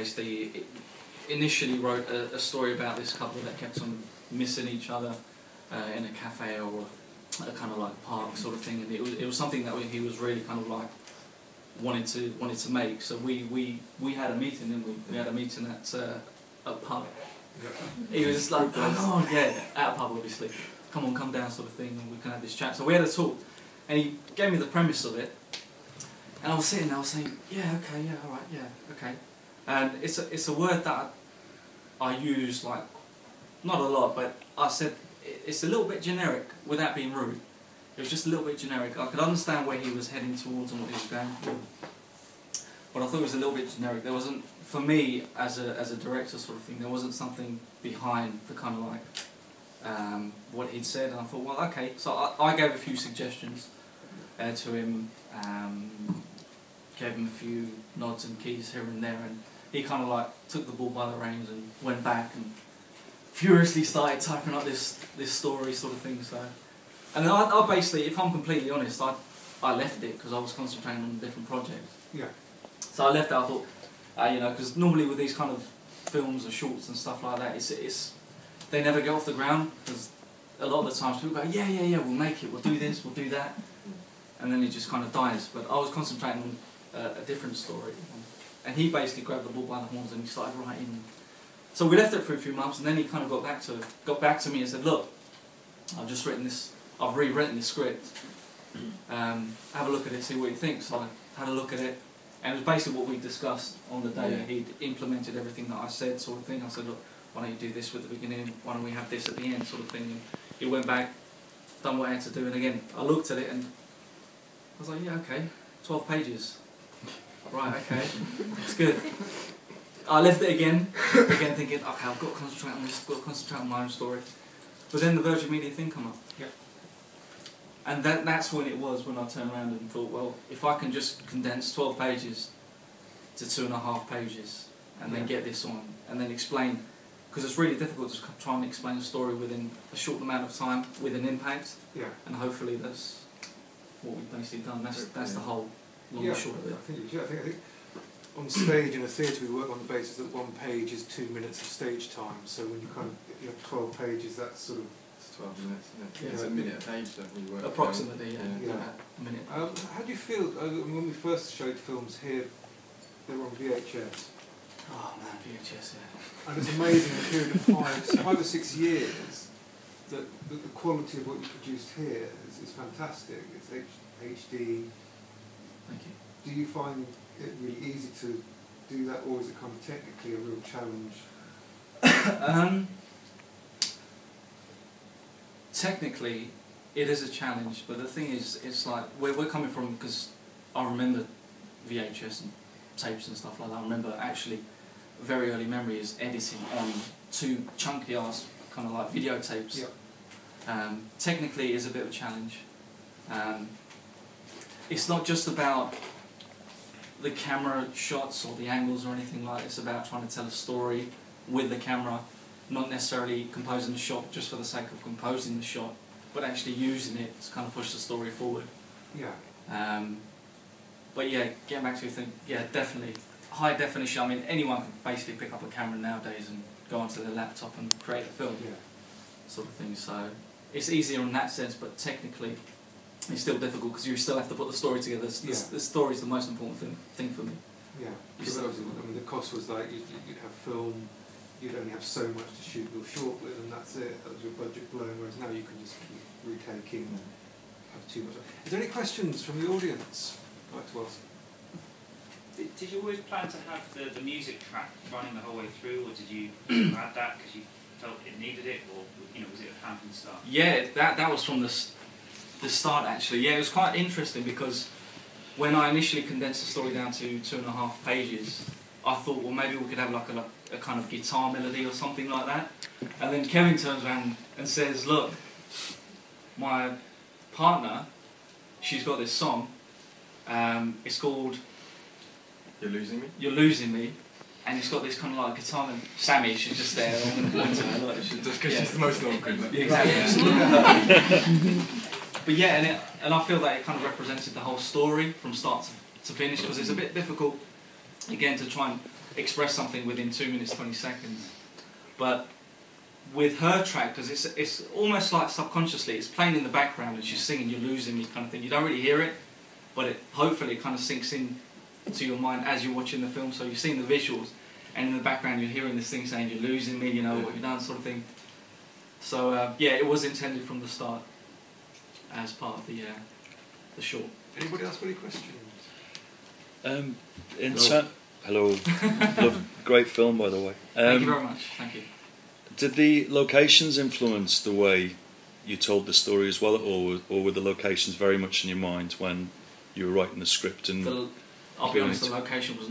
basically initially wrote a story about this couple that kept on missing each other in a cafe or a kind of like park sort of thing, and it was something that he was really kind of like wanted to make. So we had a meeting, didn't we? We had a meeting at a pub. He was like, oh yeah, at a pub obviously. Come down sort of thing, and we can have this chat. So we had a talk, and he gave me the premise of it, and I was sitting there, I was saying, yeah, okay, yeah, all right, yeah, okay. And it's a word that I use like not a lot, but I said it's a little bit generic without being rude. It was just a little bit generic. I could understand where he was heading towards and what he was going for, but I thought it was a little bit generic. There wasn't, for me as a director sort of thing, there wasn't something behind the kind of like what he'd said, and I thought, well, okay. So I gave a few suggestions to him, gave him a few nods and keys here and there, and he kind of like took the ball by the reins and went back and furiously started typing up this story sort of thing. So, and then I basically, if I'm completely honest, I left it because I was concentrating on a different project. Yeah. So I left it. I thought, you know, because normally with these kind of films or shorts and stuff like that, it's they never get off the ground, because a lot of the times people go, yeah, we'll make it, we'll do this, we'll do that, and then it just kind of dies. But I was concentrating on a different story, and he basically grabbed the bull by the horns and he started writing. So we left it for a few months, and then he kind of got back to me and said, look, I've just written this, I've rewritten this script, have a look at it, see what you think. So I had a look at it, and it was basically what we discussed on the day. He'd implemented everything that I said, sort of thing. I said, look, why don't you do this with the beginning, why don't we have this at the end, sort of thing. And he went back, done what I had to do, and again, I looked at it and I was like, yeah, okay, 12 pages. Right, okay, it's good. I left it again thinking, okay, I've got to concentrate on this, I've got to concentrate on my own story. But then the Virgin Media thing came up. Yeah. And that's when it was, when I turned around and thought, well, if I can just condense 12 pages to 2.5 pages, and then get this on, and then explain, because it's really difficult to try and explain a story within a short amount of time with an impact. Yeah. And hopefully that's what we've basically done. That's the whole long and short of it. I think on stage in a theatre we work on the basis that 1 page is 2 minutes of stage time. So when you kind of you have 12 pages, that's sort of 12 minutes, isn't it? Yeah. It's a minute a page that we work. Approximately, yeah. A minute. How do you feel when we first showed films here? They were on VHS. Oh man, VHS, yeah. And it's amazing in a period of 5 or 6 years that the quality of what you produced here is fantastic. It's HD. Thank you. Do you find it really easy to do that, or is it kind of technically a real challenge? Technically, it is a challenge, but the thing is, it's like where we're coming from, because I remember VHS and tapes and stuff like that. I remember actually very early memory is editing on 2 chunky ass kind of like videotapes. Yeah. Technically, it is a bit of a challenge. It's not just about the camera shots or the angles or anything like that. It's about trying to tell a story with the camera, not necessarily composing the shot just for the sake of composing the shot, but actually using it to kind of push the story forward. Yeah. But yeah, getting back to your thing, yeah, definitely. High definition, I mean, anyone can basically pick up a camera nowadays and go onto their laptop and create a film, sort of thing. So it's easier in that sense, but technically it's still difficult because you still have to put the story together. The story is the most important thing for me. Yeah, because I mean, the cost was like you'd have film, you'd only have so much to shoot your short with, and that's it. That was your budget blown. Whereas now you can just keep retaking and have too much. Is there any questions from the audience I'd like to ask? Did you always plan to have the music track running the whole way through, or did you add that because you felt it needed it, or was it a plan from the start? Yeah, that was from the start actually. Yeah, it was quite interesting because when I initially condensed the story down to 2.5 pages, I thought, well, maybe we could have like a kind of guitar melody or something like that. And then Kevin turns around and says, look, my partner, she's got this song, it's called You're Losing Me? You're Losing Me, and it's got this kind of like guitar and Sammy, she's just there, I'm going to point to her, just because she's the most awkward. Exactly. But yeah, and I feel that it kind of represented the whole story from start to finish, because it's a bit difficult, again, to try and express something within 2 minutes 20 seconds. But with her track, because it's almost like subconsciously, it's playing in the background and she's singing "You're Losing Me" kind of thing. You don't really hear it, but hopefully it kind of sinks in to your mind as you're watching the film. So you're seeing the visuals, and in the background you're hearing this thing saying "You're losing me," you know, what you've done, sort of thing. So yeah, it was intended from the start as part of the short. Anybody else got any questions? Hello. Great film, by the way. Thank you very much. Thank you. Did the locations influence the way you told the story as well, or were the locations very much in your mind when you were writing the script? And I'll be honest, the location was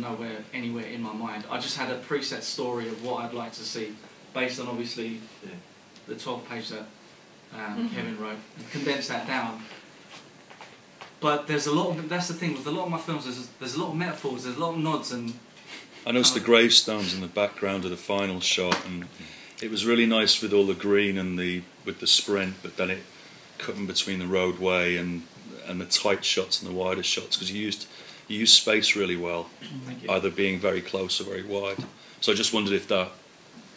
anywhere in my mind. I just had a preset story of what I'd like to see, based on obviously the 12-page that Kevin wrote, and condensed that down. But there's a lot of, that's the thing, with a lot of my films, there's a lot of metaphors, there's a lot of nods, and I noticed the gravestones in the background of the final shot, and it was really nice with all the green and with the sprint, but then it cutting between the roadway and the tight shots and the wider shots, because you used space really well, either being very close or very wide. So I just wondered if that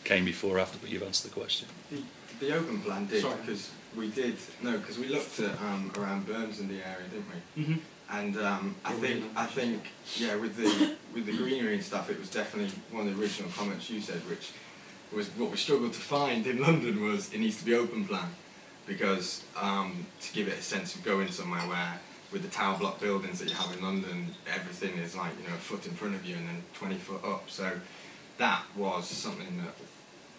came before or after, but you've answered the question. The open plan did, because we looked at around Burns in the area, didn't we? Mm-hmm. And I think yeah, with the greenery and stuff, it was definitely one of the original comments you said, which was what we struggled to find in London, was it needs to be open plan, because to give it a sense of going somewhere where, with the tower block buildings that you have in London, everything is like, you know, a foot in front of you and then 20 foot up. So that was something that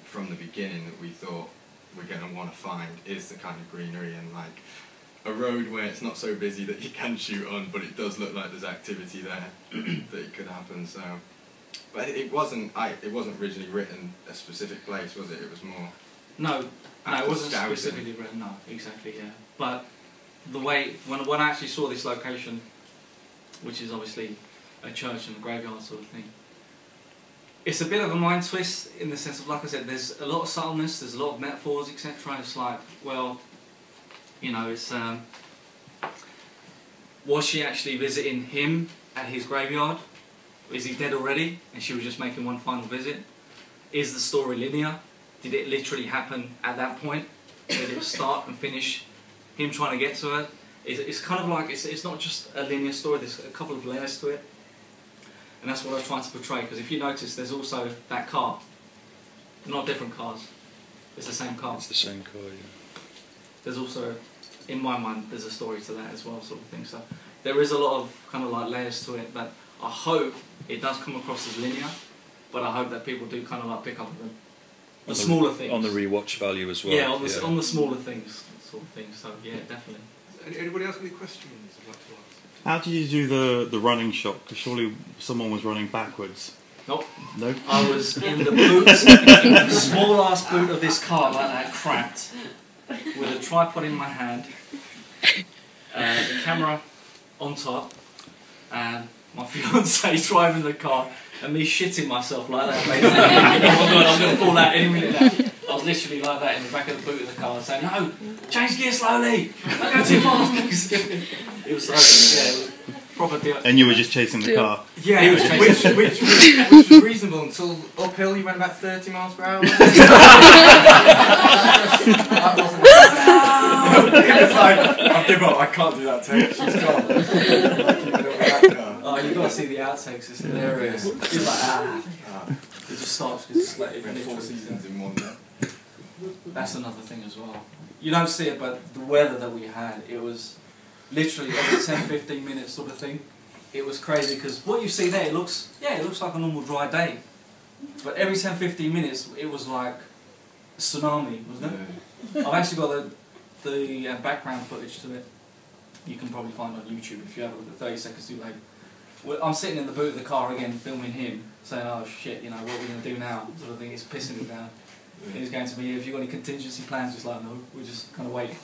from the beginning that we thought we're going to want to find, is the kind of greenery and like a road where it's not so busy that you can shoot on, but it does look like there's activity there that it could happen. So, but it wasn't originally written a specific place, was it? It was more. No, it wasn't specifically written. No, exactly, yeah. But the way when I actually saw this location, which is obviously a church and a graveyard sort of thing, it's a bit of a mind twist in the sense of, like I said, there's a lot of subtleness, there's a lot of metaphors, etc. It's like, well, you know, it's was she actually visiting him at his graveyard? Is he dead already and she was just making one final visit? Is the story linear? Did it literally happen at that point? Did it start and finish him trying to get to her? It's kind of like, it's not just a linear story, there's a couple of layers to it. And that's what I was trying to portray, because if you notice, there's also that car. Not different cars. It's the same car. It's the same car, yeah. There's also, in my mind, there's a story to that as well, sort of thing. So there is a lot of kind of like layers to it, but I hope it does come across as linear, but I hope that people do kind of like pick up on the smaller things. On the rewatch value as well. Yeah, on the smaller things, sort of thing. So yeah, definitely. Anybody else got any questions I'd like to ask? How did you do the running shot? Because surely someone was running backwards. Nope. No? I was in the boot, small ass boot of this car like that, cramped, with a tripod in my hand, the camera on top, and my fiance driving the car, and me shitting myself like that. Oh my god, I'm going to fall out any minute now. I was literally like that in the back of the boot of the car, saying, "No, change gear slowly. Don't go too fast." It was so, yeah, it was proper deal. And you were just chasing the car? Yeah, it was chasing which was reasonable until uphill you went about 30 miles per hour. That wasn't it was like, I give up, I can't do that take, she's gone. Oh, you've got to see the outtakes, it's hilarious. He's like, It just stops, it's like, We had 4 seasons in one day. That's another thing as well. You don't see it, but the weather that we had, it was literally every 10-15 minutes sort of thing. It was crazy, because what you see there, it looks like a normal dry day. But every 10-15 minutes, it was like a tsunami, wasn't it? Yeah. I've actually got the background footage to it. You can probably find on YouTube if you have a look at 30 seconds too late. I'm sitting in the boot of the car again, filming him, saying, "Oh shit, you know, what are we going to do now?" Sort of thing. It's pissing me down. He's going to me, "Have you got any contingency plans?" Just like, "No, we're just kind of waiting."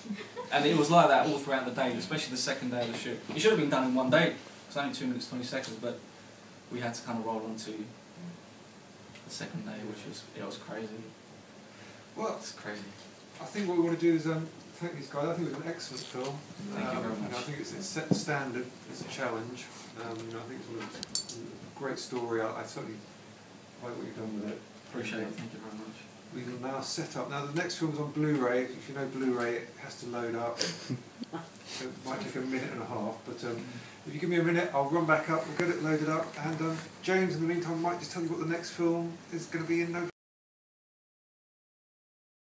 And it was like that all throughout the day, especially the second day of the shoot. It should have been done in one day. It's only 2 minutes 20 seconds, but we had to kind of roll on to the second day, which was crazy. Well, it's crazy. I think what we want to do is thank these guys. I think it was an excellent film. Thank you very much. I think it's set the standard. It's a challenge. I think it's a great story. I certainly like what you've done with it. Appreciate it. Thank you very much. We will now set up. Now the next film's on Blu-ray. If you know Blu-ray, it has to load up. So it might take a minute and a half. But if you give me a minute, I'll run back up. We'll get it loaded up. And James, in the meantime, might just tell you what the next film is going to be in no